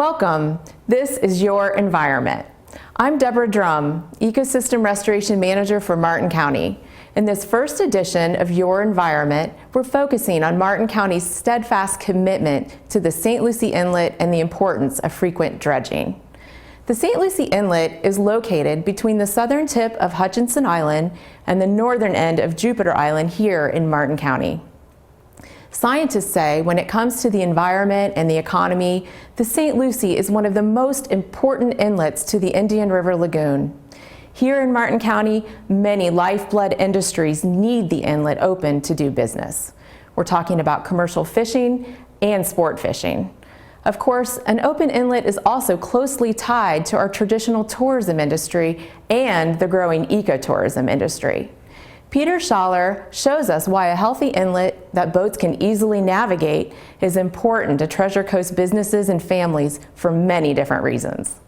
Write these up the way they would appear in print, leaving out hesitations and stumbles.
Welcome. This is Your Environment. I'm Deborah Drum, Ecosystem Restoration Manager for Martin County. In this first edition of Your Environment, we're focusing on Martin County's steadfast commitment to the St Lucie Inlet and the importance of frequent dredging. The St Lucie Inlet is located between the southern tip of Hutchinson Island and the northern end of Jupiter Island here in Martin County. Scientists say when it comes to the environment and the economy, the St Lucie is one of the most important inlets to the Indian River Lagoon. Here in Martin County, many lifeblood industries need the inlet open to do business. We're talking about commercial fishing and sport fishing. Of course, an open inlet is also closely tied to our traditional tourism industry and the growing ecotourism industry. Peter Schaller shows us why a healthy inlet that boats can easily navigate is important to Treasure Coast businesses and families for many different reasons.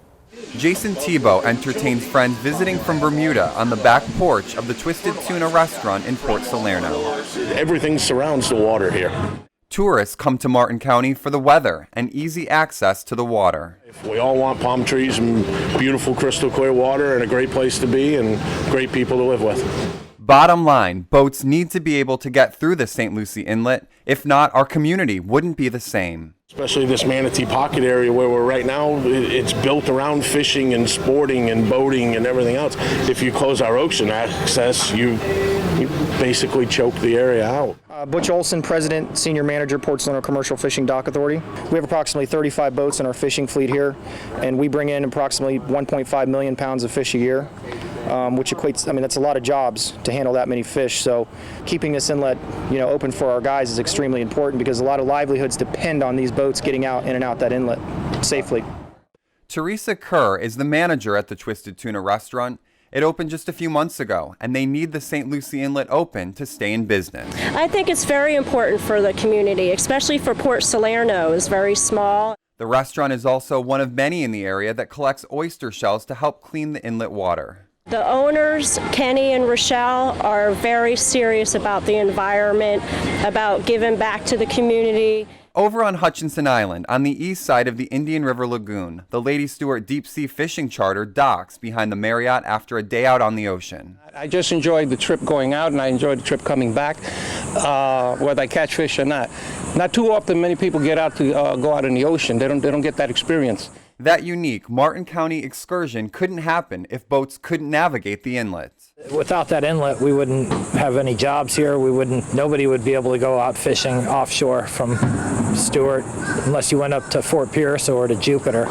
Jason Tebow entertains friends visiting from Bermuda on the back porch of the Twisted Tuna restaurant in Port Salerno. Everything surrounds the water here. Tourists come to Martin County for the weather and easy access to the water. We all want palm trees and beautiful crystal clear water and a great place to be and great people to live with. Bottom line, boats need to be able to get through the St Lucie Inlet. If not, our community wouldn't be the same. Especially this Manatee Pocket area where we're right now, it's built around fishing and sporting and boating and everything else. If you close our ocean access, you basically choke the area out. Butch Olson, President, Senior Manager, Port Salerno Commercial Fishing Dock Authority. We have approximately 35 boats in our fishing fleet here, and we bring in approximately 1.5 million pounds of fish a year. Which equates, that's a lot of jobs to handle that many fish. So keeping this inlet, open for our guys is extremely important because a lot of livelihoods depend on these boats getting out in and out that inlet safely. Teresa Kerr is the manager at the Twisted Tuna restaurant. It opened just a few months ago, and they need the St Lucie Inlet open to stay in business. I think it's very important for the community, especially for Port Salerno. It's very small. The restaurant is also one of many in the area that collects oyster shells to help clean the inlet water. The owners, Kenny and Rochelle, are very serious about the environment, about giving back to the community. Over on Hutchinson Island, on the east side of the Indian River Lagoon, the Lady Stewart Deep Sea Fishing Charter docks behind the Marriott after a day out on the ocean. I just enjoyed the trip going out, and I enjoyed the trip coming back, whether I catch fish or not. Not too often many people get out to go out in the ocean. They don't get that experience. That unique Martin County excursion couldn't happen if boats couldn't navigate the inlet. Without that inlet, we wouldn't have any jobs here. Nobody would be able to go out fishing offshore from Stewart unless you went up to Fort Pierce or to Jupiter.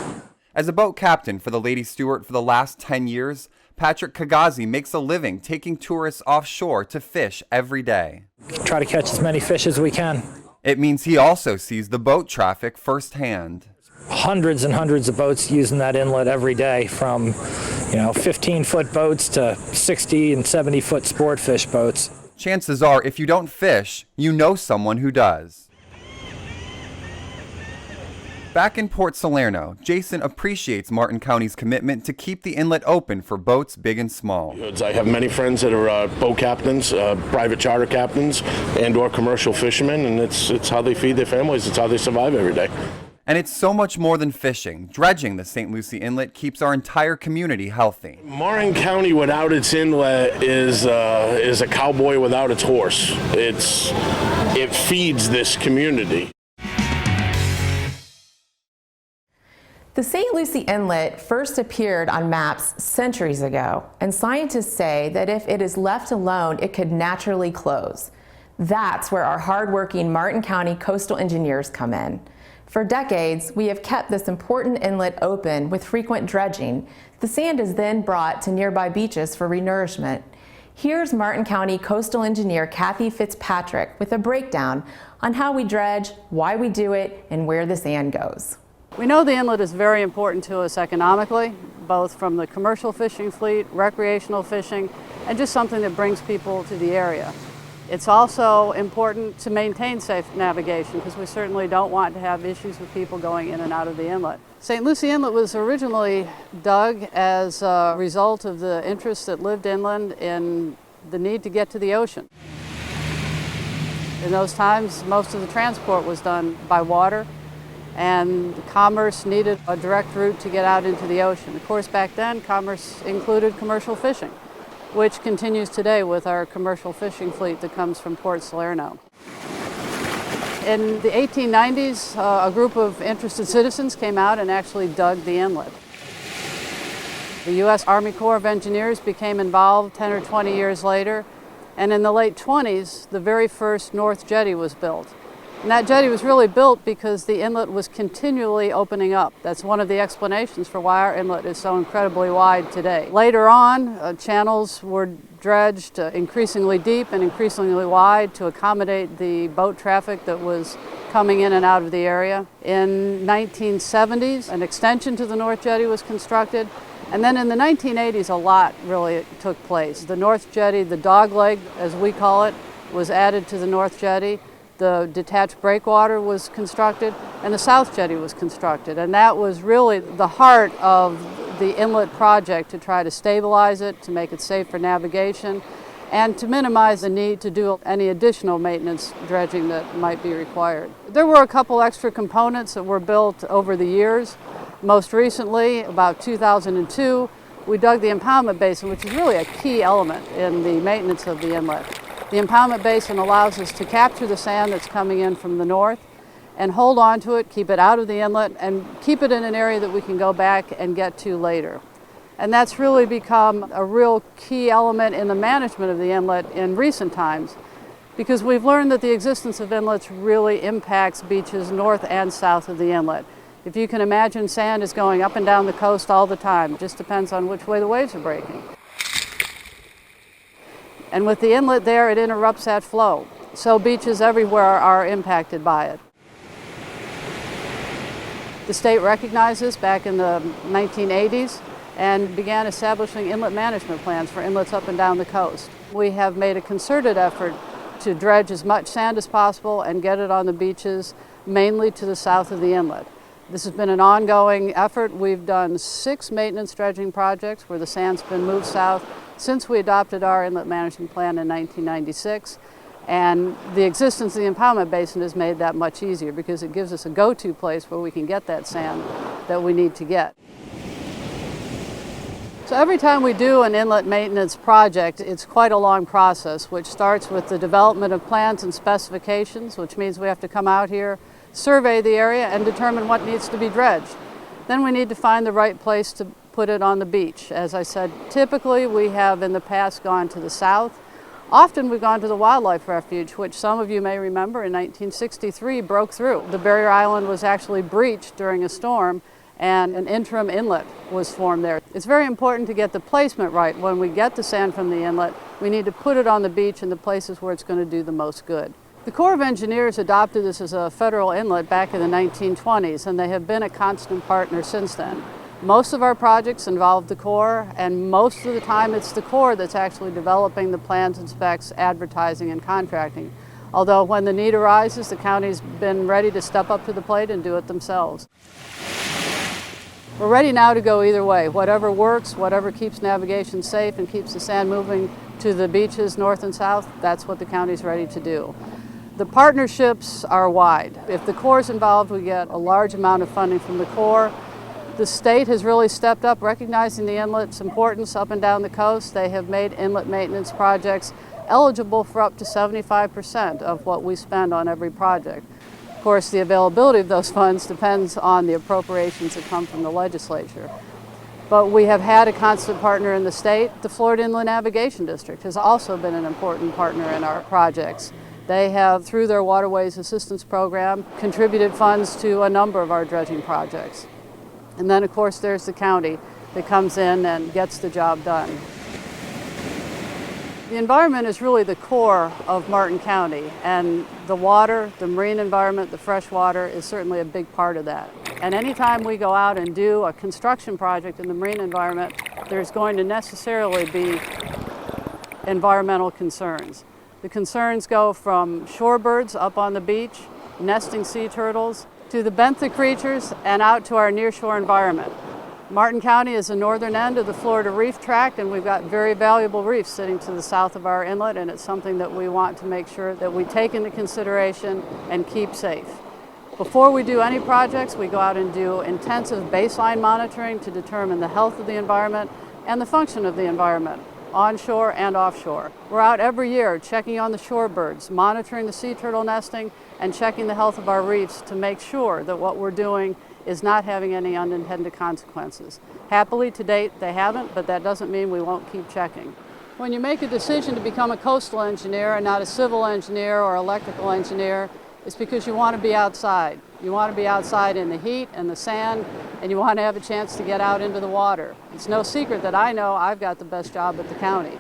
As a boat captain for the Lady Stewart for the last 10 years, Patrick Kagazi makes a living taking tourists offshore to fish every day. Try to catch as many fish as we can. It means he also sees the boat traffic firsthand. Hundreds and hundreds of boats using that inlet every day, from 15-foot boats to 60 and 70-foot sport fish boats. Chances are, if you don't fish, you know someone who does. Back in Port Salerno, Jason appreciates Martin County's commitment to keep the inlet open for boats big and small. I have many friends that are boat captains, private charter captains, and/or commercial fishermen, and it's how they feed their families. It's how they survive every day. And it's so much more than fishing. Dredging the St Lucie Inlet keeps our entire community healthy. Martin County without its inlet is a cowboy without its horse. It feeds this community. The St Lucie Inlet first appeared on maps centuries ago, and scientists say that if it is left alone, it could naturally close. That's where our hardworking Martin County coastal engineers come in. For decades, we have kept this important inlet open with frequent dredging. The sand is then brought to nearby beaches for renourishment. Here's Martin County coastal engineer Kathy Fitzpatrick with a breakdown on how we dredge, why we do it, and where the sand goes. We know the inlet is very important to us economically, both from the commercial fishing fleet, recreational fishing, and just something that brings people to the area. It's also important to maintain safe navigation because we certainly don't want to have issues with people going in and out of the inlet. St Lucie Inlet was originally dug as a result of the interest that lived inland in the need to get to the ocean. In those times, most of the transport was done by water, and commerce needed a direct route to get out into the ocean. Of course, back then, commerce included commercial fishing, which continues today with our commercial fishing fleet that comes from Port Salerno. In the 1890s, a group of interested citizens came out and actually dug the inlet. The U.S. Army Corps of Engineers became involved 10 or 20 years later, and in the late 20s, the very first North Jetty was built. And that jetty was really built because the inlet was continually opening up. That's one of the explanations for why our inlet is so incredibly wide today. Later on, channels were dredged increasingly deep and increasingly wide to accommodate the boat traffic that was coming in and out of the area. In 1970s, an extension to the North Jetty was constructed. And then in the 1980s, a lot really took place. The North Jetty, the dogleg, as we call it, was added to the North Jetty. The detached breakwater was constructed, and the South Jetty was constructed. And that was really the heart of the inlet project, to try to stabilize it, to make it safe for navigation, and to minimize the need to do any additional maintenance dredging that might be required. There were a couple extra components that were built over the years. Most recently, about 2002, we dug the Impoundment Basin, which is really a key element in the maintenance of the inlet. The Impoundment Basin allows us to capture the sand that's coming in from the north and hold on to it, keep it out of the inlet, and keep it in an area that we can go back and get to later. And that's really become a real key element in the management of the inlet in recent times, because we've learned that the existence of inlets really impacts beaches north and south of the inlet. If you can imagine, sand is going up and down the coast all the time. It just depends on which way the waves are breaking. And with the inlet there, it interrupts that flow. So beaches everywhere are impacted by it. The state recognized this back in the 1980s and began establishing inlet management plans for inlets up and down the coast. We have made a concerted effort to dredge as much sand as possible and get it on the beaches, mainly to the south of the inlet. This has been an ongoing effort. We've done 6 maintenance dredging projects where the sand's been moved south since we adopted our inlet management plan in 1996. And the existence of the Impoundment Basin has made that much easier because it gives us a go-to place where we can get that sand that we need to get. So every time we do an inlet maintenance project, it's quite a long process, which starts with the development of plans and specifications, which means we have to come out here, survey the area, and determine what needs to be dredged. Then we need to find the right place to put it on the beach. As I said, typically we have in the past gone to the south. Often we've gone to the wildlife refuge, which some of you may remember in 1963 broke through. The barrier island was actually breached during a storm, and an interim inlet was formed there. It's very important to get the placement right. When we get the sand from the inlet, we need to put it on the beach in the places where it's going to do the most good. The Corps of Engineers adopted this as a federal inlet back in the 1920s, and they have been a constant partner since then. Most of our projects involve the Corps, and most of the time it's the Corps that's actually developing the plans and specs, advertising, and contracting. Although when the need arises, the county's been ready to step up to the plate and do it themselves. We're ready now to go either way. Whatever works, whatever keeps navigation safe and keeps the sand moving to the beaches north and south, that's what the county's ready to do. The partnerships are wide. If the Corps is involved, we get a large amount of funding from the Corps. The state has really stepped up, recognizing the inlet's importance up and down the coast. They have made inlet maintenance projects eligible for up to 75% of what we spend on every project. Of course, the availability of those funds depends on the appropriations that come from the legislature. But we have had a constant partner in the state. The Florida Inland Navigation District has also been an important partner in our projects. They have, through their Waterways Assistance Program, contributed funds to a number of our dredging projects. And then, of course, there's the county that comes in and gets the job done. The environment is really the core of Martin County, and the water, the marine environment, the fresh water is certainly a big part of that. And anytime we go out and do a construction project in the marine environment, there's going to necessarily be environmental concerns. The concerns go from shorebirds up on the beach, nesting sea turtles, to the benthic creatures, and out to our nearshore environment. Martin County is the northern end of the Florida Reef Tract, and we've got very valuable reefs sitting to the south of our inlet, and it's something that we want to make sure that we take into consideration and keep safe. Before we do any projects, we go out and do intensive baseline monitoring to determine the health of the environment and the function of the environment, onshore and offshore. We're out every year checking on the shorebirds, monitoring the sea turtle nesting, and checking the health of our reefs to make sure that what we're doing is not having any unintended consequences. Happily, to date, they haven't, but that doesn't mean we won't keep checking. When you make a decision to become a coastal engineer and not a civil engineer or electrical engineer, it's because you want to be outside. You want to be outside in the heat and the sand, and you want to have a chance to get out into the water. It's no secret that I know I've got the best job at the county.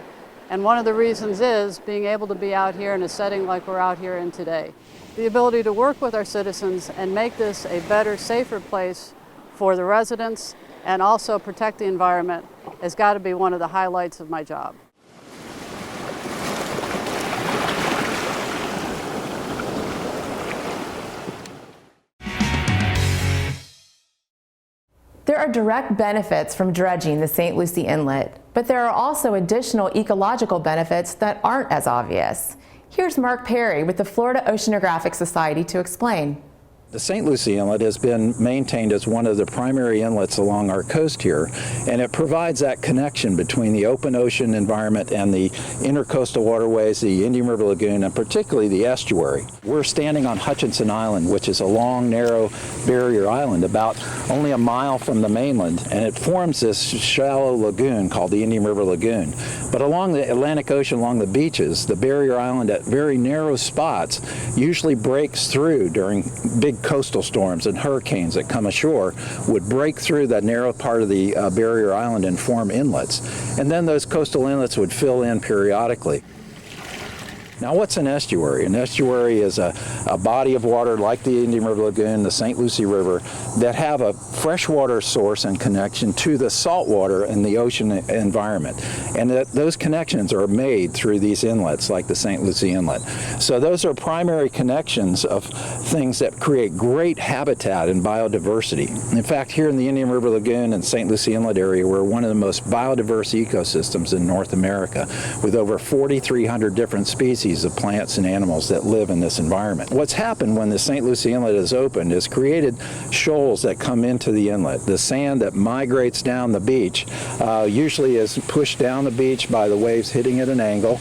And one of the reasons is being able to be out here in a setting like we're out here in today. The ability to work with our citizens and make this a better, safer place for the residents and also protect the environment has got to be one of the highlights of my job. There are direct benefits from dredging the St. Lucie Inlet, but there are also additional ecological benefits that aren't as obvious. Here's Mark Perry with the Florida Oceanographic Society to explain. The St. Lucie Inlet has been maintained as one of the primary inlets along our coast here, and it provides that connection between the open ocean environment and the intercoastal waterways, the Indian River Lagoon, and particularly the estuary. We're standing on Hutchinson Island, which is a long, narrow barrier island about only a mile from the mainland, and it forms this shallow lagoon called the Indian River Lagoon. But along the Atlantic Ocean, along the beaches, the barrier island at very narrow spots usually breaks through during big coastal storms, and hurricanes that come ashore would break through that narrow part of the barrier island and form inlets. And then those coastal inlets would fill in periodically. Now, what's an estuary? An estuary is a body of water like the Indian River Lagoon, the St. Lucie River, that have a freshwater source and connection to the saltwater in the ocean environment. And those connections are made through these inlets like the St. Lucie Inlet. So those are primary connections of things that create great habitat and biodiversity. In fact, here in the Indian River Lagoon and St. Lucie Inlet area, we're one of the most biodiverse ecosystems in North America, with over 4,300 different species of plants and animals that live in this environment. What's happened when the St. Lucie Inlet is opened is created shoals that come into the inlet. The sand that migrates down the beach usually is pushed down the beach by the waves hitting at an angle,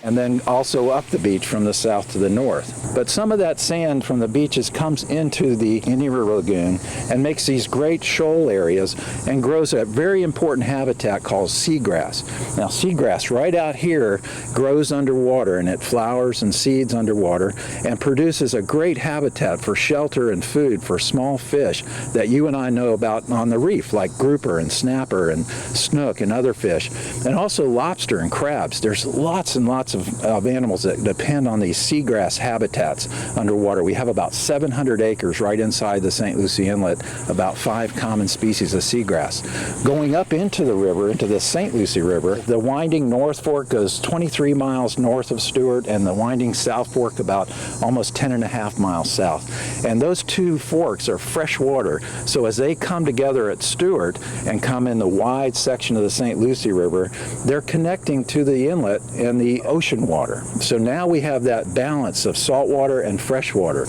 and then also up the beach from the south to the north. But some of that sand from the beaches comes into the Indian River Lagoon and makes these great shoal areas and grows a very important habitat called seagrass. Now, seagrass right out here grows underwater, and it flowers and seeds underwater and produces a great habitat for shelter and food for small fish that you and I know about on the reef, like grouper and snapper and snook and other fish, and also lobster and crabs. There's lots and lots of animals that depend on these seagrass habitats underwater. We have about 700 acres right inside the St. Lucie Inlet, about 5 common species of seagrass. Going up into the river, into the St. Lucie River, the winding North Fork goes 23 miles north of Stuart, and the winding South Fork about almost 10.5 miles south. And those two forks are fresh water, so as they come together at Stuart and come in the wide section of the St. Lucie River, they're connecting to the inlet and the ocean water. So now we have that balance of salt water and fresh water.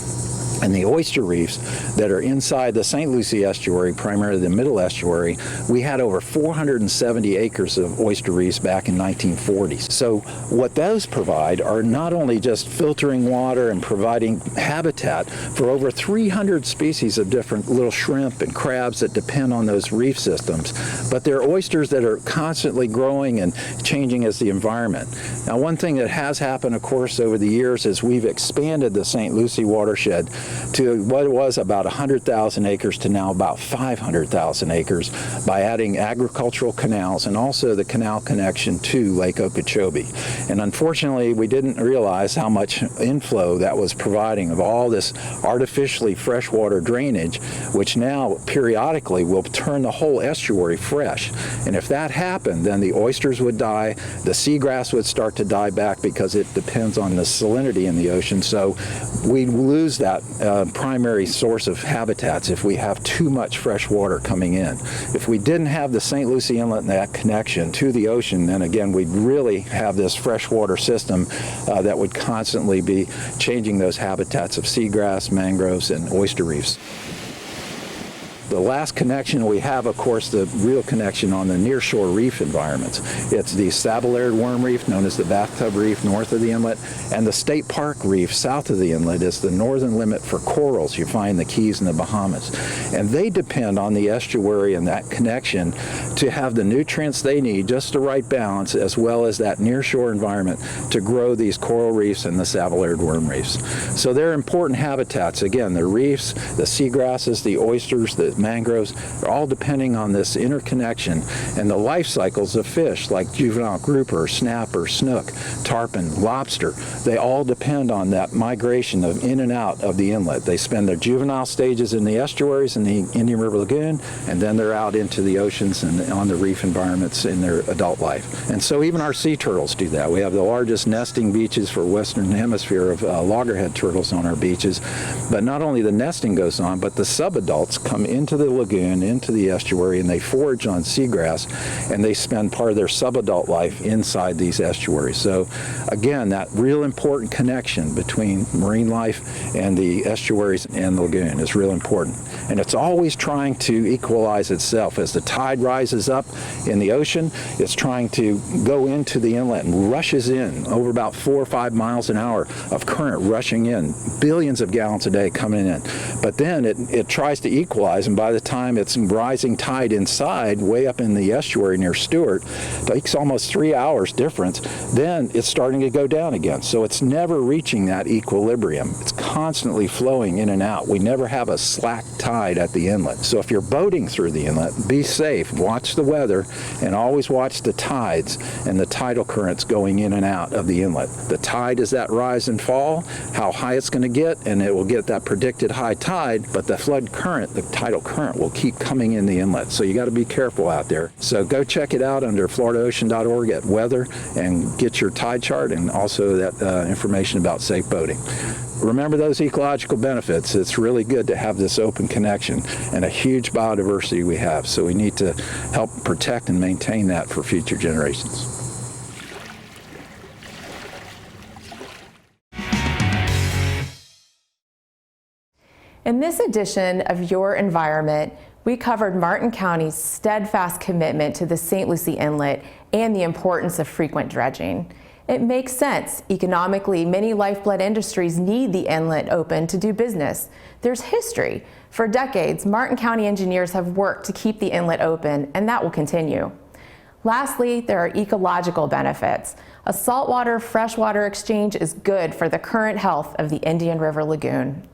And the oyster reefs that are inside the St. Lucie estuary, primarily the middle estuary, we had over 470 acres of oyster reefs back in 1940. So what those provide are not only just filtering water and providing habitat for over 300 species of different little shrimp and crabs that depend on those reef systems, but they're oysters that are constantly growing and changing as the environment. Now, one thing that has happened, of course, over the years is we've expanded the St. Lucie watershed to what was about 100,000 acres to now about 500,000 acres by adding agricultural canals and also the canal connection to Lake Okeechobee. And unfortunately, we didn't realize how much inflow that was providing of all this artificially freshwater drainage, which now periodically will turn the whole estuary fresh. And if that happened, then the oysters would die, the seagrass would start to die back because it depends on the salinity in the ocean. So we lose that primary source of habitats if we have too much fresh water coming in. If we didn't have the St. Lucie Inlet and that connection to the ocean, then again we'd really have this freshwater system that would constantly be changing those habitats of seagrass, mangroves, and oyster reefs. The last connection we have, of course, the real connection on the nearshore reef environments. It's the sabble-haired worm reef, known as the bathtub reef, north of the inlet, and the state park reef, south of the inlet, is the northern limit for corals you find in the Keys and the Bahamas. And they depend on the estuary and that connection to have the nutrients they need, just the right balance, as well as that nearshore environment to grow these coral reefs and the sabble-haired worm reefs. So they're important habitats. Again, the reefs, the seagrasses, the oysters, the mangroves, are all depending on this interconnection and the life cycles of fish like juvenile grouper, snapper, snook, tarpon, lobster. They all depend on that migration of in and out of the inlet. They spend their juvenile stages in the estuaries in the Indian River Lagoon, and then they're out into the oceans and on the reef environments in their adult life. And so even our sea turtles do that. We have the largest nesting beaches for Western Hemisphere of loggerhead turtles on our beaches. But not only the nesting goes on, but the subadults come into the lagoon, into the estuary, and they forage on seagrass, and they spend part of their subadult life inside these estuaries. So again, that real important connection between marine life and the estuaries and the lagoon is real important. And it's always trying to equalize itself. As the tide rises up in the ocean, it's trying to go into the inlet and rushes in over about 4 or 5 miles an hour of current rushing in, billions of gallons a day coming in. But then it tries to equalize, and by the time it's rising tide inside, way up in the estuary near Stewart, takes almost 3 hours difference, then it's starting to go down again. So it's never reaching that equilibrium. It's constantly flowing in and out. We never have a slack tide at the inlet. So if you're boating through the inlet, be safe, watch the weather, and always watch the tides and the tidal currents going in and out of the inlet. The tide is that rise and fall, how high it's going to get, and it will get that predicted high tide, but the flood current, the tidal current, will keep coming in the inlet. So you got to be careful out there. So go check it out under floridaocean.org at weather and get your tide chart and also that information about safe boating. Remember those ecological benefits. It's really good to have this open connection and a huge biodiversity we have. So we need to help protect and maintain that for future generations. In this edition of Your Environment, we covered Martin County's steadfast commitment to the St. Lucie Inlet and the importance of frequent dredging. It makes sense. Economically, many lifeblood industries need the inlet open to do business. There's history. For decades, Martin County engineers have worked to keep the inlet open, and that will continue. Lastly, there are ecological benefits. A saltwater-freshwater exchange is good for the current health of the Indian River Lagoon.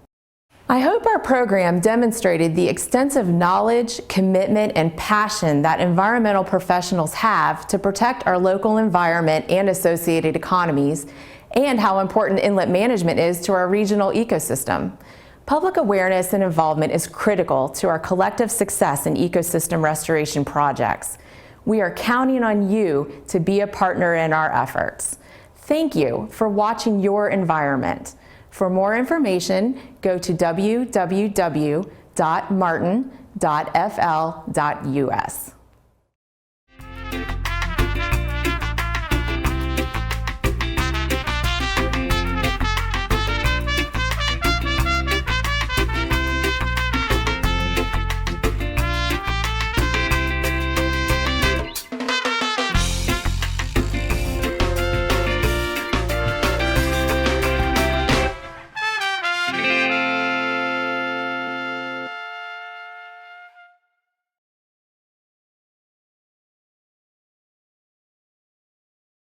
I hope our program demonstrated the extensive knowledge, commitment, and passion that environmental professionals have to protect our local environment and associated economies, and how important inlet management is to our regional ecosystem. Public awareness and involvement is critical to our collective success in ecosystem restoration projects. We are counting on you to be a partner in our efforts. Thank you for watching Your Environment. For more information, go to www.martin.fl.us.